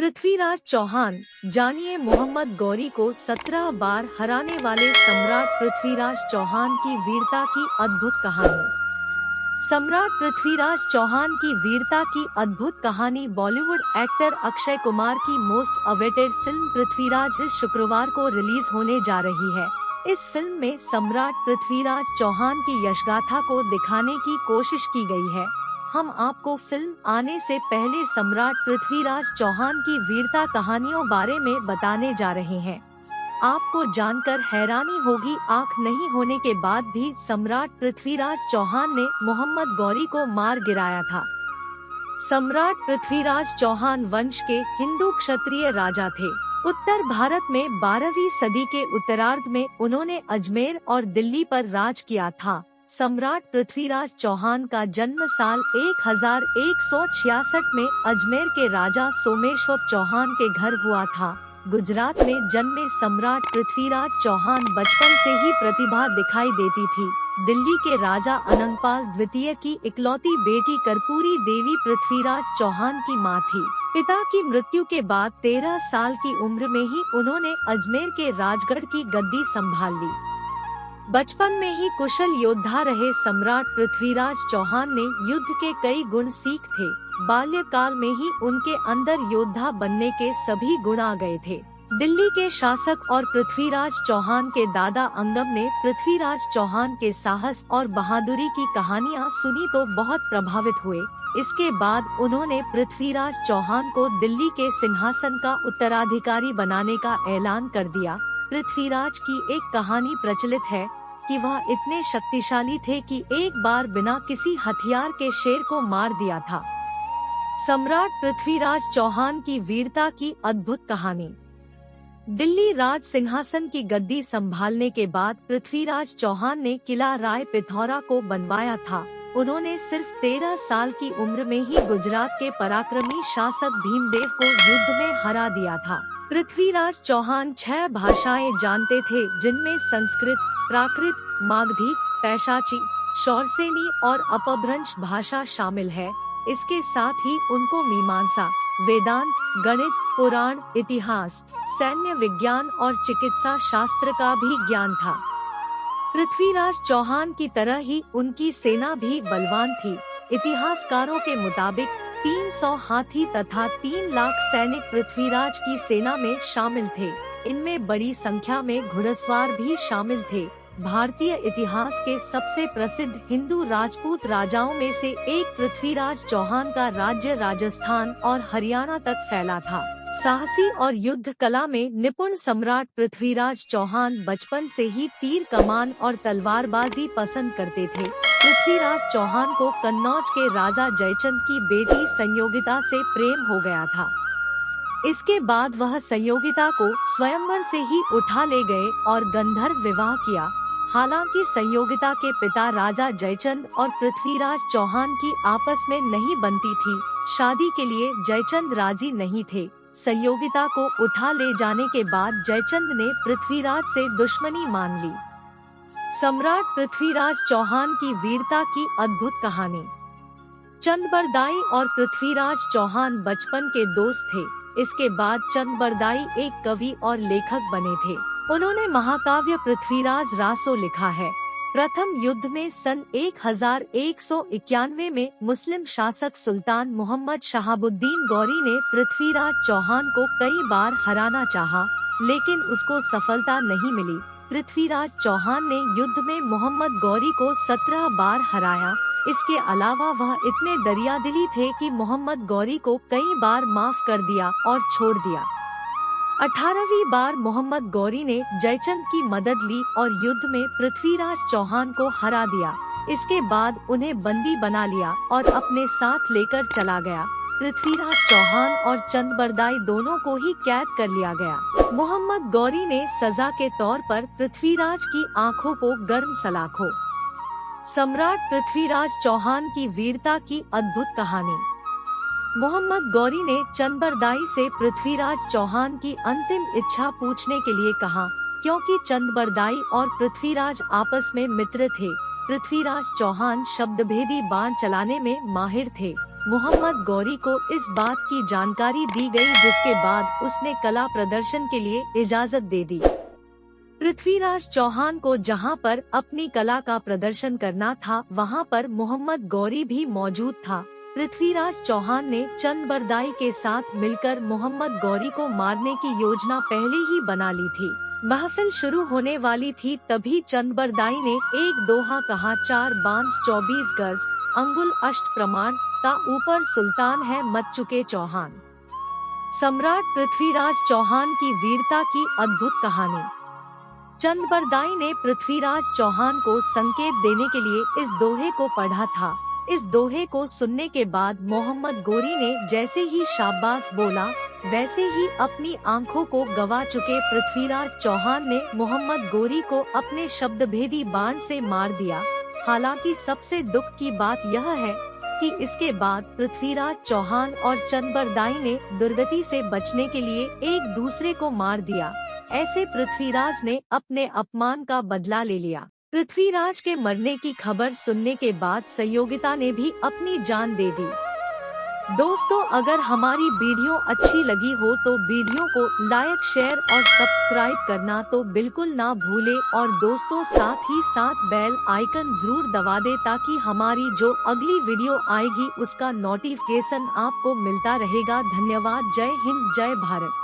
पृथ्वीराज चौहान, जानिए मोहम्मद गौरी को 17 बार हराने वाले सम्राट पृथ्वीराज चौहान की वीरता की अद्भुत कहानी। सम्राट पृथ्वीराज चौहान की वीरता की अद्भुत कहानी बॉलीवुड एक्टर अक्षय कुमार की मोस्ट अवेटेड फिल्म पृथ्वीराज इस शुक्रवार को रिलीज होने जा रही है। इस फिल्म में सम्राट पृथ्वीराज चौहान की यशगाथा को दिखाने की कोशिश की गई है। हम आपको फिल्म आने से पहले सम्राट पृथ्वीराज चौहान की वीरता कहानियों बारे में बताने जा रहे हैं। आपको जानकर हैरानी होगी, आंख नहीं होने के बाद भी सम्राट पृथ्वीराज चौहान ने मोहम्मद गौरी को मार गिराया था। सम्राट पृथ्वीराज चौहान वंश के हिंदू क्षत्रिय राजा थे। उत्तर भारत में 12वीं सदी के उत्तरार्ध में उन्होंने अजमेर और दिल्ली पर राज किया था। सम्राट पृथ्वीराज चौहान का जन्म साल 1166 में अजमेर के राजा सोमेश्वर चौहान के घर हुआ था। गुजरात में जन्मे सम्राट पृथ्वीराज चौहान बचपन से ही प्रतिभा दिखाई देती थी। दिल्ली के राजा अनंगपाल द्वितीय की इकलौती बेटी कर्पूरी देवी पृथ्वीराज चौहान की मां थी। पिता की मृत्यु के बाद 13 साल की उम्र में ही उन्होंने अजमेर के राजगढ़ की गद्दी संभाल ली। बचपन में ही कुशल योद्धा रहे सम्राट पृथ्वीराज चौहान ने युद्ध के कई गुण सीख थे। बाल्यकाल में ही उनके अंदर योद्धा बनने के सभी गुण आ गए थे। दिल्ली के शासक और पृथ्वीराज चौहान के दादा अंगम ने पृथ्वीराज चौहान के साहस और बहादुरी की कहानियां सुनी तो बहुत प्रभावित हुए। इसके बाद उन्होंने पृथ्वीराज चौहान को दिल्ली के सिंहासन का उत्तराधिकारी बनाने का ऐलान कर दिया। पृथ्वीराज की एक कहानी प्रचलित है कि वह इतने शक्तिशाली थे कि एक बार बिना किसी हथियार के शेर को मार दिया था। सम्राट पृथ्वीराज चौहान की वीरता की अद्भुत कहानी। दिल्ली राज सिंहासन की गद्दी संभालने के बाद पृथ्वीराज चौहान ने किला राय पिथौरा को बनवाया था। उन्होंने सिर्फ 13 साल की उम्र में ही गुजरात के पराक्रमी शासक भीमदेव को युद्ध में हरा दिया था। पृथ्वीराज चौहान 6 भाषाएं जानते थे, जिनमें संस्कृत, प्राकृत, मागधी, पैशाची, शौरसेनी और अपभ्रंश भाषा शामिल है। इसके साथ ही उनको मीमांसा, वेदांत, गणित, पुराण, इतिहास, सैन्य विज्ञान और चिकित्सा शास्त्र का भी ज्ञान था। पृथ्वीराज चौहान की तरह ही उनकी सेना भी बलवान थी। इतिहासकारों के मुताबिक 300 हाथी तथा 3 लाख सैनिक पृथ्वीराज की सेना में शामिल थे। इनमें बड़ी संख्या में घुड़सवार भी शामिल थे। भारतीय इतिहास के सबसे प्रसिद्ध हिंदू राजपूत राजाओं में से एक पृथ्वीराज चौहान का राज्य राजस्थान और हरियाणा तक फैला था। साहसी और युद्ध कला में निपुण सम्राट पृथ्वीराज चौहान बचपन से ही तीर कमान और तलवारबाजी पसंद करते थे। पृथ्वीराज चौहान को कन्नौज के राजा जयचंद की बेटी संयोगिता से प्रेम हो गया था। इसके बाद वह संयोगिता को स्वयंवर से ही उठा ले गए और गंधर्व विवाह किया। हालांकि संयोगिता के पिता राजा जयचंद और पृथ्वीराज चौहान की आपस में नहीं बनती थी। शादी के लिए जयचंद राजी नहीं थे। संयोगिता को उठा ले जाने के बाद जयचंद ने पृथ्वीराज से दुश्मनी मान ली। सम्राट पृथ्वीराज चौहान की वीरता की अद्भुत कहानी। चंदबरदाई और पृथ्वीराज चौहान बचपन के दोस्त थे। इसके बाद चंदबरदाई एक कवि और लेखक बने थे। उन्होंने महाकाव्य पृथ्वीराज रासो लिखा है। प्रथम युद्ध में सन 1191 में मुस्लिम शासक सुल्तान मोहम्मद शहाबुद्दीन गौरी ने पृथ्वीराज चौहान को कई बार हराना चाहा, लेकिन उसको सफलता नहीं मिली। पृथ्वीराज चौहान ने युद्ध में मोहम्मद गौरी को 17 बार हराया। इसके अलावा वह इतने दरियादिली थे कि मोहम्मद गौरी को कई बार माफ कर दिया और छोड़ दिया। 18वीं बार मोहम्मद गौरी ने जयचंद की मदद ली और युद्ध में पृथ्वीराज चौहान को हरा दिया। इसके बाद उन्हें बंदी बना लिया और अपने साथ लेकर चला गया। पृथ्वीराज चौहान और चंदबरदाई दोनों को ही कैद कर लिया गया। मोहम्मद गौरी ने सजा के तौर पर पृथ्वीराज की आंखों को गर्म सलाखों। सम्राट पृथ्वीराज चौहान की वीरता की अद्भुत कहानी। मोहम्मद गौरी ने चंदबरदाई से पृथ्वीराज चौहान की अंतिम इच्छा पूछने के लिए कहा, क्योंकि चंदबरदाई और पृथ्वीराज आपस में मित्र थे। पृथ्वीराज चौहान शब्दभेदी बाण चलाने में माहिर थे। मोहम्मद गौरी को इस बात की जानकारी दी गई, जिसके बाद उसने कला प्रदर्शन के लिए इजाजत दे दी। पृथ्वीराज चौहान को जहां पर अपनी कला का प्रदर्शन करना था, वहां पर मोहम्मद गौरी भी मौजूद था। पृथ्वीराज चौहान ने चंदबरदाई के साथ मिलकर मोहम्मद गौरी को मारने की योजना पहले ही बना ली थी। महफिल शुरू होने वाली थी, तभी चंदबरदाई ने एक दोहा कहा, 4 बांस 24 गज, अंगुल अष्ट प्रमाण, ता ऊपर सुल्तान है मच चुके चौहान। सम्राट पृथ्वीराज चौहान की वीरता की अद्भुत कहानी। चंदबरदाई ने पृथ्वीराज चौहान को संकेत देने के लिए इस दोहे को पढ़ा था। इस दोहे को सुनने के बाद मोहम्मद गौरी ने जैसे ही शाबाश बोला, वैसे ही अपनी आंखों को गवा चुके पृथ्वीराज चौहान ने मोहम्मद गौरी को अपने शब्दभेदी बाण से मार दिया। हालांकि सबसे दुख की बात यह है कि इसके बाद पृथ्वीराज चौहान और चंदबरदाई ने दुर्गति से बचने के लिए एक दूसरे को मार दिया। ऐसे पृथ्वीराज ने अपने अपमान का बदला ले लिया। पृथ्वीराज के मरने की खबर सुनने के बाद सहयोगिता ने भी अपनी जान दे दी। दोस्तों, अगर हमारी वीडियो अच्छी लगी हो तो वीडियो को लाइक, शेयर और सब्सक्राइब करना तो बिल्कुल ना भूले, और दोस्तों साथ ही साथ बेल आइकन जरूर दबा दे, ताकि हमारी जो अगली वीडियो आएगी उसका नोटिफिकेशन आपको मिलता रहेगा। धन्यवाद। जय हिंद, जय भारत।